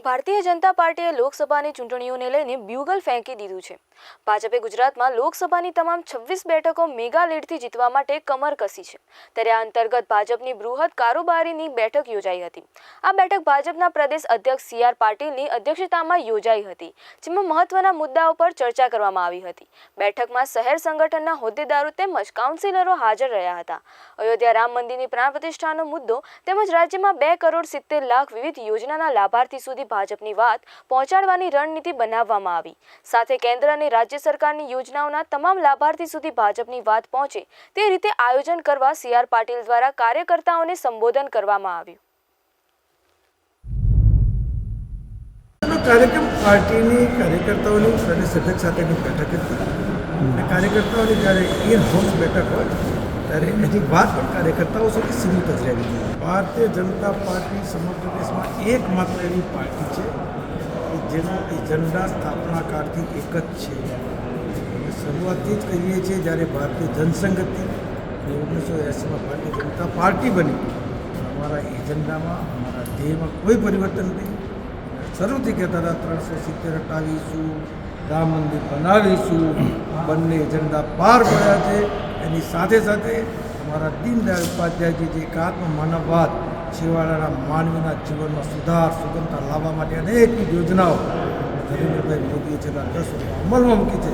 ભારતીય જનતા પાર્ટીએ લોકસભાની ચૂંટણીઓને લઈને બ્યુગલ ફેંકી દીધું છે। ભાજપે ગુજરાતમાં લોકસભાની તમામ 26 બેઠકો મેગા લીડથી જીતવા માટે કમર કસી છે। ત્યારે આ અંતર્ગત ભાજપની બૃહદ કારોબારીની બેઠક યોજાઈ હતી। આ બેઠક ભાજપના પ્રદેશ અધ્યક્ષ સી આર પાટીલની અધ્યક્ષતામાં યોજાઈ હતી, જેમાં મહત્વના મુદ્દાઓ પર ચર્ચા કરવામાં આવી હતી। બેઠકમાં શહેર સંગઠનના હોદ્દેદારો તેમજ કાઉન્સિલરો હાજર રહ્યા હતા। અયોધ્યા રામ મંદિરની પ્રાણ પ્રતિષ્ઠાનો મુદ્દો તેમજ રાજ્યમાં 2,70,00,000 વિવિધ યોજનાના લાભાર્થી સુધી ભાજપની વાત પહોંચાડવાની રણનીતિ બનાવવામાં આવી। સાથે કેન્દ્ર અને રાજ્ય સરકારની યોજનાઓના તમામ લાભાર્થી સુધી ભાજપની વાત પહોંચે તે રીતે આયોજન કરવા સી આર પાટીલ દ્વારા કાર્યકર્તાઓને સંબોધન કરવામાં આવ્યું। કાર્યક્રમ પાર્ટીની કાર્યકર્તાઓની પ્રદેશ અધ્યક્ષ સાથેની બેઠક હતી। કાર્યકર્તાઓની જ્યારે ઇન-હાઉસ બેઠક હોય ત્યારે એની વાત પણ કાર્યકર્તાઓ સુધી સીમિત જ રહેવી જોઈએ। ભારતીય જનતા પાર્ટી સમગ્ર દેશમાં એકમાત્ર એવી પાર્ટી છે કે જેનો એજન્ડા સ્થાપના કાળથી એક જ છે। અમે શરૂઆતથી જ કહીએ છીએ, જ્યારે ભારતીય જનસંઘ હતી 1980માં ભારતીય જનતા પાર્ટી બની, અમારા એજન્ડામાં અમારા ધ્યેયમાં કોઈ પરિવર્તન નહીં। શરૂથી કહેતા હતા 370 હટાવીશું, રામ મંદિર બનાવીશું, બંને એજન્ડા પાર પડ્યા છે। એની સાથે સાથે અમારા દીનદયાળ ઉપાધ્યાયજી જે એકાત્મ માનવવાદ, છેવાડાના માનવીના જીવનમાં સુધાર સુગમતા લાવવા માટે અનેક યોજનાઓ નરેન્દ્રભાઈ મોદીએ છેલ્લા 10 વર્ષમાં અમલમાં મૂકી છે।